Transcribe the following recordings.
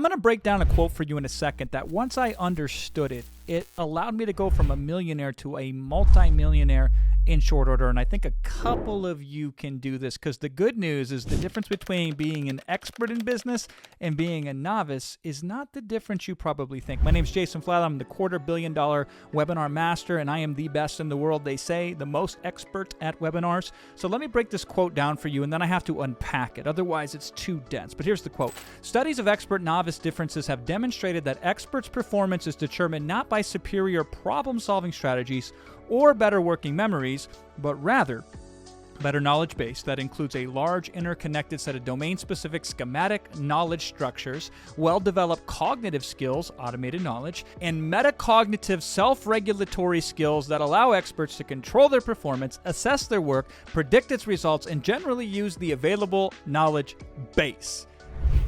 I'm going to break down a quote for you in a second that once I understood it, it allowed me to go from a millionaire to a multimillionaire in short order. And I think a couple of you can do this, because the good news is the difference between being an expert in business and being a novice is not the difference you probably think. My name is Jason Fladlien. I'm the $250 million webinar master, and I am the best in the world, they say, the most expert at webinars. So let me break this quote down for you, and then I have to unpack it. Otherwise, it's too dense. But here's the quote. Studies of expert-novice differences have demonstrated that experts' performance is determined not by superior problem-solving strategies or better working memories, but rather better knowledge base that includes a large interconnected set of domain-specific schematic knowledge structures, well-developed cognitive skills, automated knowledge, and metacognitive self-regulatory skills that allow experts to control their performance, assess their work, predict its results, and generally use the available knowledge base.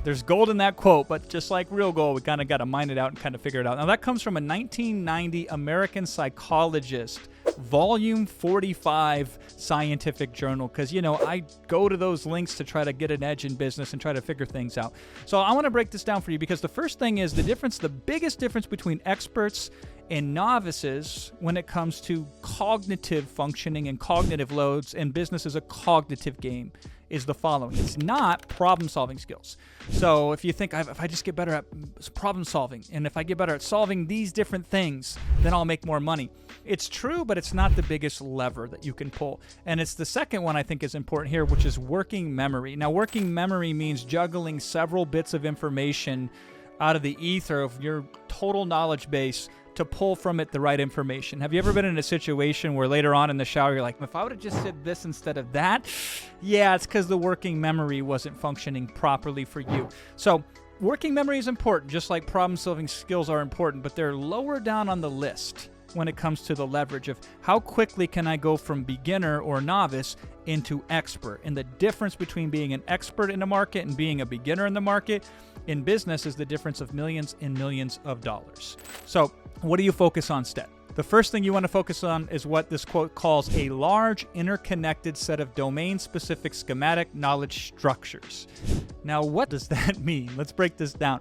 There's gold in that quote, but just like real gold, we kind of got to mine it out and kind of figure it out. Now, that comes from a 1990 American Psychologist, volume 45 scientific journal, because, you know, I go to those links to try to get an edge in business and try to figure things out. So I want to break this down for you, because the first thing is the biggest difference between experts and novices when it comes to cognitive functioning and cognitive loads, and business is a cognitive game, is the following. It's not problem-solving skills. So if you think, if I just get better at problem-solving, and if I get better at solving these different things, then I'll make more money. It's true, but it's not the biggest lever that you can pull. And it's the second one I think is important here, which is working memory. Now, working memory means juggling several bits of information out of the ether of your total knowledge base to pull from it the right information. Have you ever been in a situation where later on in the shower you're like, if I would have just said this instead of that? Yeah, it's because the working memory wasn't functioning properly for you. So working memory is important, just like problem-solving skills are important, but they're lower down on the list when it comes to the leverage of how quickly can I go from beginner or novice into expert. And the difference between being an expert in a market and being a beginner in the market in business is the difference of millions and millions of dollars. So what do you focus on instead? The first thing you want to focus on is what this quote calls a large interconnected set of domain-specific schematic knowledge structures. Now, what does that mean? Let's break this down.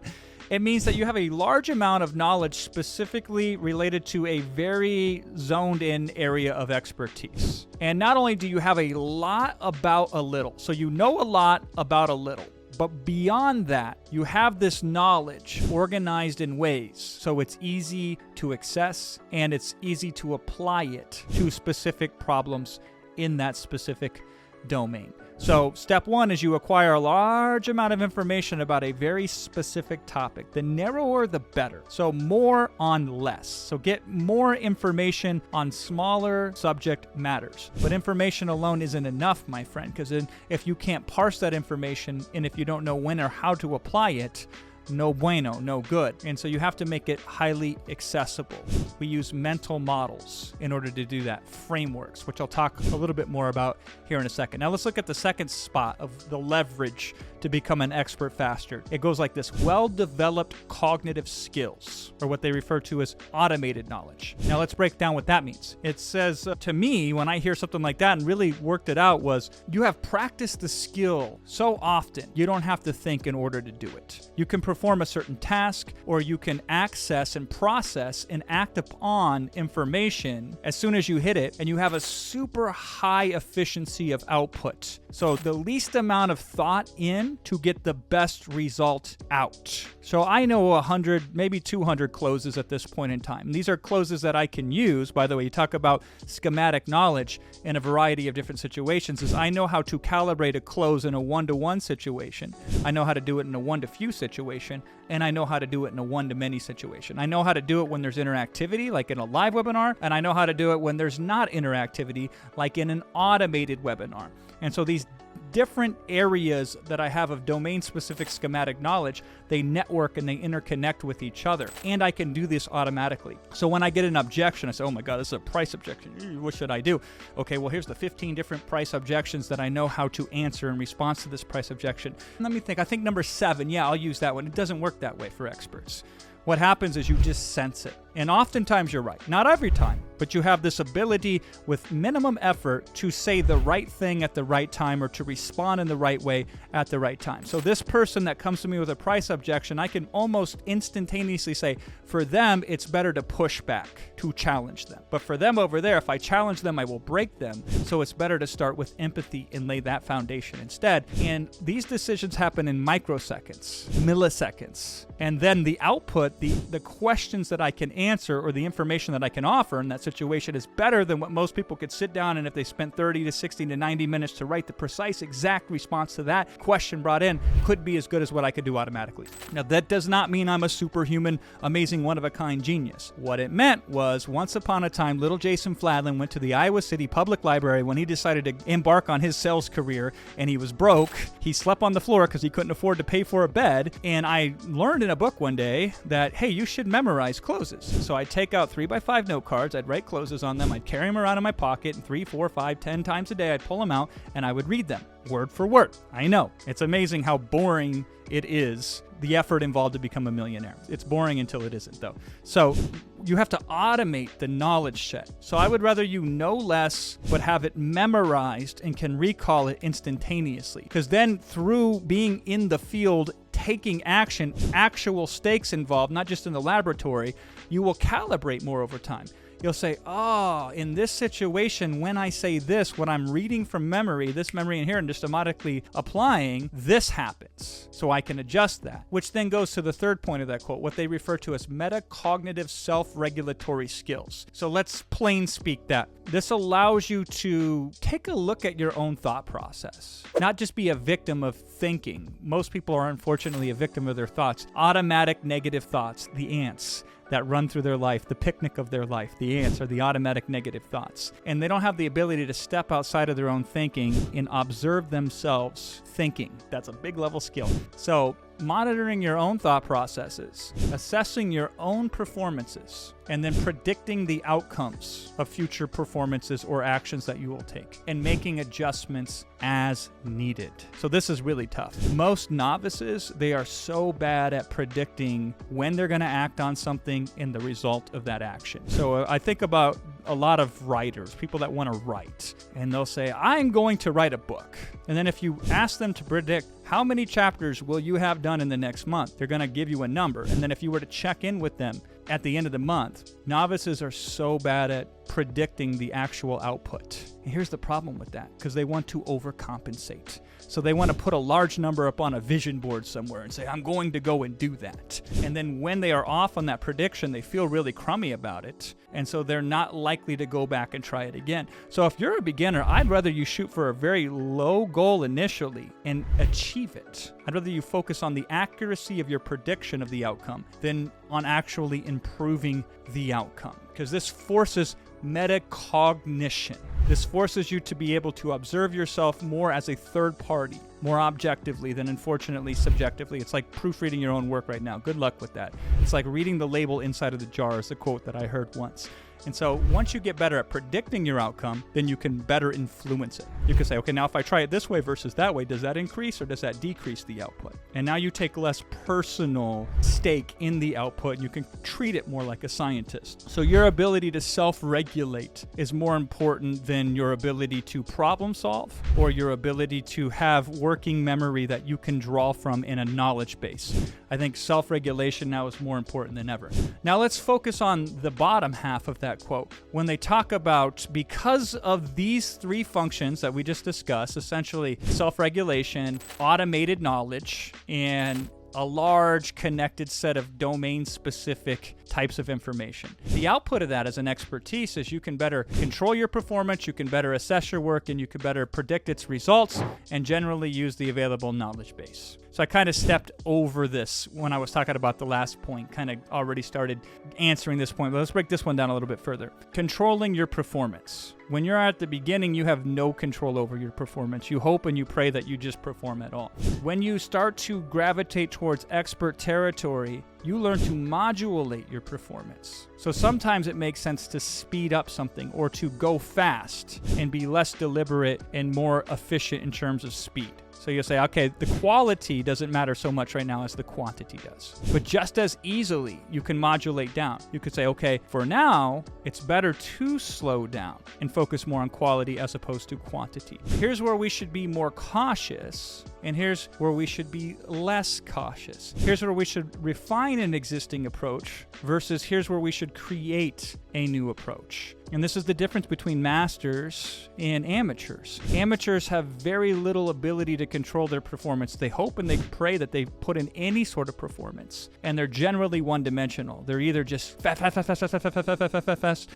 It means that you have a large amount of knowledge specifically related to a very zoned-in area of expertise. And not only do you have a lot about a little, so you know a lot about a little, but beyond that, you have this knowledge organized in ways so it's easy to access and it's easy to apply it to specific problems in that specific domain. So step one is you acquire a large amount of information about a very specific topic. The narrower, the better. So more on less. So get more information on smaller subject matters. But information alone isn't enough, my friend, because if you can't parse that information and if you don't know when or how to apply it, no bueno, no good. And so you have to make it highly accessible. We use mental models in order to do that, frameworks, which I'll talk a little bit more about here in a second. Now let's look at the second spot of the leverage to become an expert faster. It goes like this: well-developed cognitive skills, or what they refer to as automated knowledge. Now let's break down what that means. It says to me, when I hear something like that and really worked it out, was you have practiced the skill so often, you don't have to think in order to do it. You can perform a certain task, or you can access and process and act upon information as soon as you hit it, and you have a super high efficiency of output. So the least amount of thought in to get the best result out. So I know 100, maybe 200 closes at this point in time. These are closes that I can use. By the way, you talk about schematic knowledge in a variety of different situations, is I know how to calibrate a close in a one-to-one situation. I know how to do it in a one-to-few situation, and I know how to do it in a one-to-many situation. I know how to do it when there's interactivity, like in a live webinar, and I know how to do it when there's not interactivity, like in an automated webinar. And so these different areas that I have of domain-specific schematic knowledge, they network and they interconnect with each other. And I can do this automatically. So when I get an objection, I say, oh my God, this is a price objection. What should I do? Okay, well, here's the 15 different price objections that I know how to answer in response to this price objection. Let me think. I think number 7, yeah, I'll use that one. It doesn't work that way for experts. What happens is you just sense it. And oftentimes you're right. Not every time, but you have this ability with minimum effort to say the right thing at the right time or to respond in the right way at the right time. So this person that comes to me with a price objection, I can almost instantaneously say, for them, it's better to push back, to challenge them. But for them over there, if I challenge them, I will break them. So it's better to start with empathy and lay that foundation instead. And these decisions happen in microseconds, milliseconds. And then the output, the questions that I can answer or the information that I can offer in that situation is better than what most people could sit down and if they spent 30 to 60 to 90 minutes to write the precise exact response to that question brought in, could be as good as what I could do automatically. Now, that does not mean I'm a superhuman, amazing, one-of-a-kind genius. What it meant was, once upon a time, little Jason Fladlien went to the Iowa City Public Library when he decided to embark on his sales career, and he was broke. He slept on the floor because he couldn't afford to pay for a bed, and I learned in a book one day that, hey, you should memorize closes. So I'd take out 3x5 note cards, I'd write closes on them, I'd carry them around in my pocket, and 3, 4, 5, 10 times a day I'd pull them out, and I would read them, word for word. I know, it's amazing how boring it is, the effort involved to become a millionaire. It's boring until it isn't, though. So you have to automate the knowledge set. So I would rather you know less, but have it memorized and can recall it instantaneously. Because then through being in the field, taking action, actual stakes involved, not just in the laboratory, you will calibrate more over time. You'll say, oh, in this situation, when I say this, what I'm reading from memory, this memory in here, and just automatically applying, this happens. So I can adjust that, which then goes to the third point of that quote, what they refer to as metacognitive self-regulatory skills. So let's plain speak that. This allows you to take a look at your own thought process, not just be a victim of thinking. Most people are unfortunately a victim of their thoughts. Automatic negative thoughts, the ants that run through their life, the picnic of their life. The ants are the automatic negative thoughts. And they don't have the ability to step outside of their own thinking and observe themselves thinking. That's a big level skill. So monitoring your own thought processes, assessing your own performances, and then predicting the outcomes of future performances or actions that you will take, and making adjustments as needed. So this is really tough. Most novices, they are so bad at predicting when they're going to act on something and the result of that action. So I think about a lot of writers, people that want to write, and they'll say, I'm going to write a book. And then if you ask them to predict how many chapters will you have done in the next month, they're going to give you a number. And then if you were to check in with them at the end of the month, novices are so bad at predicting the actual output. And here's the problem with that, because they want to overcompensate. So they want to put a large number up on a vision board somewhere and say, I'm going to go and do that. And then when they are off on that prediction, they feel really crummy about it. And so they're not likely to go back and try it again. So if you're a beginner, I'd rather you shoot for a very low goal initially and achieve it. I'd rather you focus on the accuracy of your prediction of the outcome than on actually improving the outcome, because this forces metacognition. This forces you to be able to observe yourself more as a third party, more objectively than unfortunately subjectively. It's like proofreading your own work right now. Good luck with that. It's like reading the label inside of the jar, is a quote that I heard once. And so once you get better at predicting your outcome, then you can better influence it. You can say, okay, now if I try it this way versus that way, does that increase or does that decrease the output? And now you take less personal stake in the output and you can treat it more like a scientist. So your ability to self-regulate is more important than your ability to problem solve or your ability to have working memory that you can draw from in a knowledge base. I think self-regulation now is more important than ever. Now let's focus on the bottom half of that quote. When they talk about, because of these three functions that we just discussed, essentially self-regulation, automated knowledge, and a large connected set of domain-specific types of information. The output of that as an expertise is you can better control your performance, you can better assess your work, and you can better predict its results and generally use the available knowledge base. So I kind of stepped over this when I was talking about the last point, kind of already started answering this point, but let's break this one down a little bit further. Controlling your performance. When you're at the beginning, you have no control over your performance. You hope and you pray that you just perform at all. When you start to gravitate towards expert territory, you learn to modulate your performance. So sometimes it makes sense to speed up something or to go fast and be less deliberate and more efficient in terms of speed. So you'll say, okay, the quality doesn't matter so much right now as the quantity does. But just as easily, you can modulate down. You could say, okay, for now, it's better to slow down and focus more on quality as opposed to quantity. Here's where we should be more cautious, and here's where we should be less cautious. Here's where we should refine an existing approach versus here's where we should create a new approach. And this is the difference between masters and amateurs. Amateurs have very little ability to control their performance. They hope and they pray that they put in any sort of performance, and they're generally one-dimensional. They're either just fast,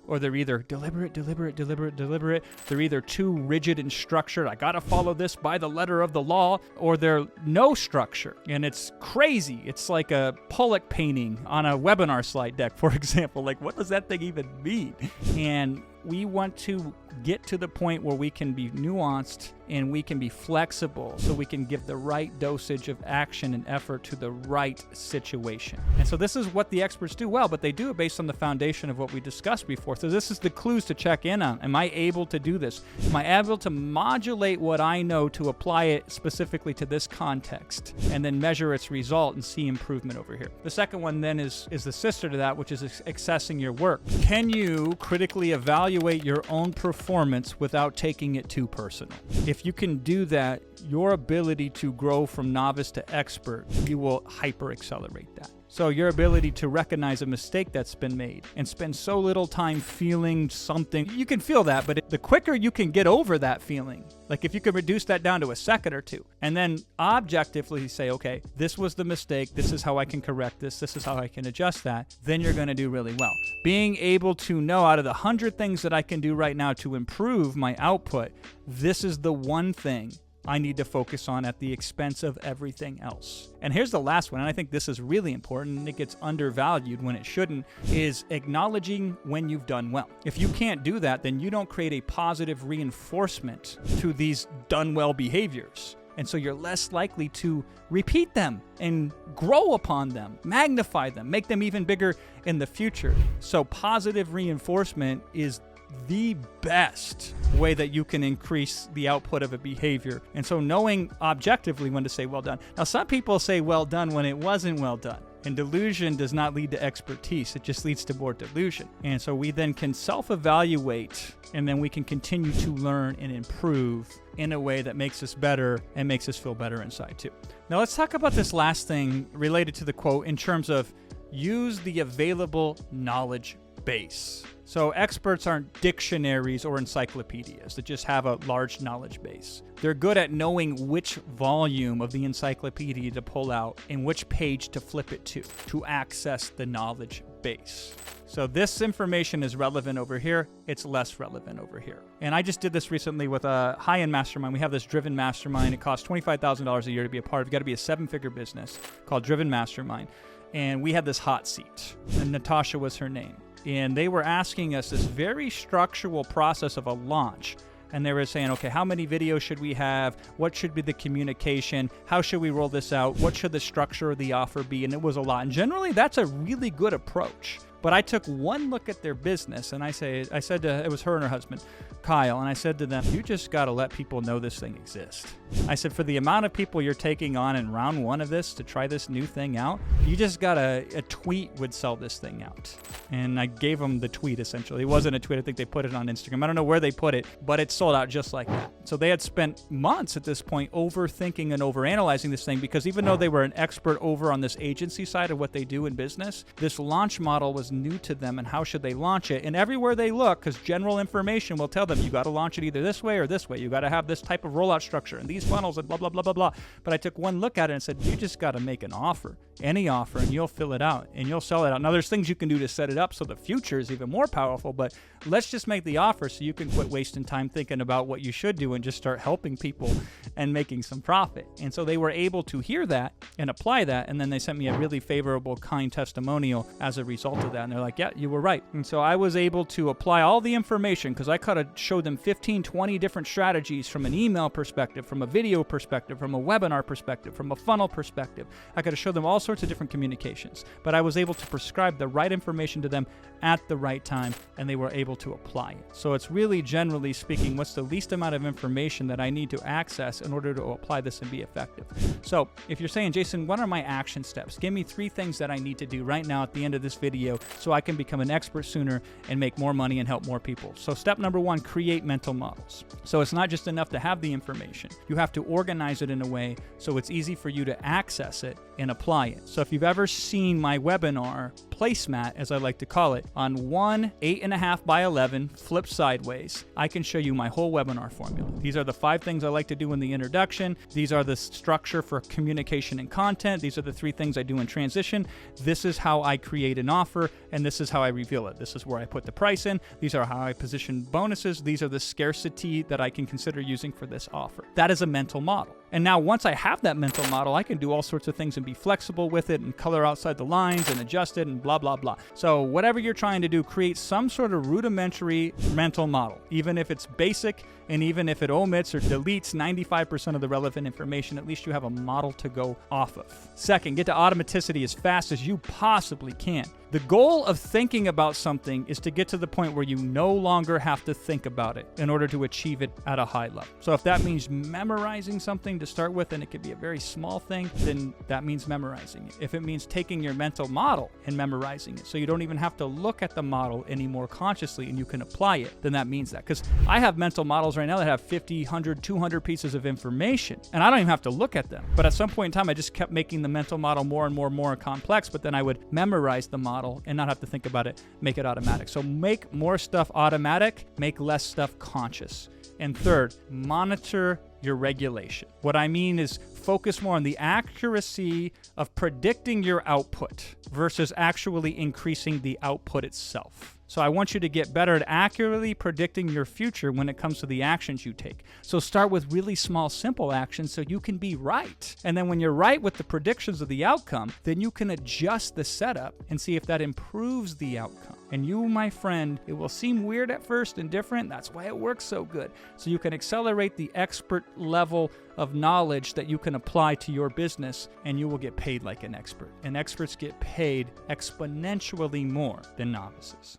or they're either deliberate. They're either too rigid and structured. I gotta follow this by the letter of the law, or they're no structure, and it's crazy. It's like a Pollock painting on a webinar slide deck, for example. Like, what does that thing even mean? And we want to get to the point where we can be nuanced and we can be flexible so we can give the right dosage of action and effort to the right situation. And so this is what the experts do well, but they do it based on the foundation of what we discussed before. So this is the clues to check in on. Am I able to do this? Am I able to modulate what I know to apply it specifically to this context and then measure its result and see improvement over here? The second one then is the sister to that, which is assessing your work. Can you critically evaluate your own performance without taking it too personal? If you can do that, your ability to grow from novice to expert, you will hyper accelerate that. So your ability to recognize a mistake that's been made and spend so little time feeling something, you can feel that, but the quicker you can get over that feeling, like if you could reduce that down to a second or two, and then objectively say, okay, this was the mistake, this is how I can correct this, this is how I can adjust that, then you're going to do really well. Being able to know out of the 100 things that I can do right now to improve my output, this is the one thing I need to focus on at the expense of everything else. And here's the last one, and I think this is really important, and it gets undervalued when it shouldn't, is acknowledging when you've done well. If you can't do that, then you don't create a positive reinforcement to these done well behaviors. And so you're less likely to repeat them and grow upon them, magnify them, make them even bigger in the future. So positive reinforcement is the best way that you can increase the output of a behavior. And so knowing objectively when to say well done. Now, some people say well done when it wasn't well done. And delusion does not lead to expertise. It just leads to more delusion. And so we then can self-evaluate, and then we can continue to learn and improve in a way that makes us better and makes us feel better inside too. Now let's talk about this last thing related to the quote in terms of use the available knowledge base. So experts aren't dictionaries or encyclopedias that just have a large knowledge base. They're good at knowing which volume of the encyclopedia to pull out and which page to flip it to access the knowledge base. So this information is relevant over here. It's less relevant over here. And I just did this recently with a high-end mastermind. We have this Driven Mastermind. It costs $25,000 a year to be a part of. You've got to be a 7-figure business called Driven Mastermind. And we had this hot seat, and Natasha was her name. And they were asking us this very structural process of a launch. And they were saying, okay, how many videos should we have? What should be the communication? How should we roll this out? What should the structure of the offer be? And it was a lot. And generally, that's a really good approach. But I took one look at their business, and I said to, it was her and her husband, Kyle, and I said to them, you just got to let people know this thing exists. I said, for the amount of people you're taking on in round one of this to try this new thing out, you just got a tweet would sell this thing out. And I gave them the tweet, essentially. It wasn't a tweet. I think they put it on Instagram. I don't know where they put it, but it sold out just like that. So they had spent months at this point overthinking and overanalyzing this thing, because even though they were an expert over on this agency side of what they do in business, this launch model was new to them, and how should they launch it? And everywhere they look, because general information will tell them, you got to launch it either this way or this way. You got to have this type of rollout structure and these funnels and blah, blah, blah, blah, blah. But I took one look at it and said, you just got to make an offer, any offer, and you'll fill it out and you'll sell it out. Now, there's things you can do to set it up so the future is even more powerful, but let's just make the offer so you can quit wasting time thinking about what you should do and just start helping people and making some profit. And so they were able to hear that and apply that, and then they sent me a really favorable, kind testimonial as a result of that. And they're like, yeah, you were right. And so I was able to apply all the information, because I could have showed them 15, 20 different strategies from an email perspective, from a video perspective, from a webinar perspective, from a funnel perspective. I could have showed them all sorts sorts of different communications, but I was able to prescribe the right information to them at the right time, and they were able to apply it. So it's really, generally speaking, what's the least amount of information that I need to access in order to apply this and be effective. So if you're saying, Jason, what are my action steps? Give me 3 things that I need to do right now at the end of this video so I can become an expert sooner and make more money and help more people. So step number 1, create mental models. So it's not just enough to have the information. You have to organize it in a way so it's easy for you to access it and apply it. So if you've ever seen my webinar placemat, as I like to call it, on one 8.5 by 11 flip sideways, I can show you my whole webinar formula. These are the 5 things I like to do in the introduction. These are the structure for communication and content. These are the 3 things I do in transition. This is how I create an offer, and this is how I reveal it. This is where I put the price in. These are how I position bonuses. These are the scarcity that I can consider using for this offer. That is a mental model. And now once I have that mental model, I can do all sorts of things and be flexible with it and color outside the lines and adjust it and blah, blah, blah. So whatever you're trying to do, create some sort of rudimentary mental model, even if it's basic and even if it omits or deletes 95% of the relevant information. At least you have a model to go off of. Second, get to automaticity as fast as you possibly can. The goal of thinking about something is to get to the point where you no longer have to think about it in order to achieve it at a high level. So if that means memorizing something to start with, and it could be a very small thing, then that means memorizing it. If it means taking your mental model and memorizing it so you don't even have to look at the model anymore consciously and you can apply it, then that means that. Because I have mental models right now that have 50, 100, 200 pieces of information, and I don't even have to look at them. But at some point in time, I just kept making the mental model more and more complex, but then I would memorize the model and not have to think about it, make it automatic. So make more stuff automatic, make less stuff conscious. And third, monitor your regulation. What I mean is focus more on the accuracy of predicting your output versus actually increasing the output itself. So I want you to get better at accurately predicting your future when it comes to the actions you take. So start with really small, simple actions so you can be right. And then when you're right with the predictions of the outcome, then you can adjust the setup and see if that improves the outcome. And you, my friend, it will seem weird at first and different. That's why it works so good. So you can accelerate the expert level of knowledge that you can apply to your business, and you will get paid like an expert. And experts get paid exponentially more than novices.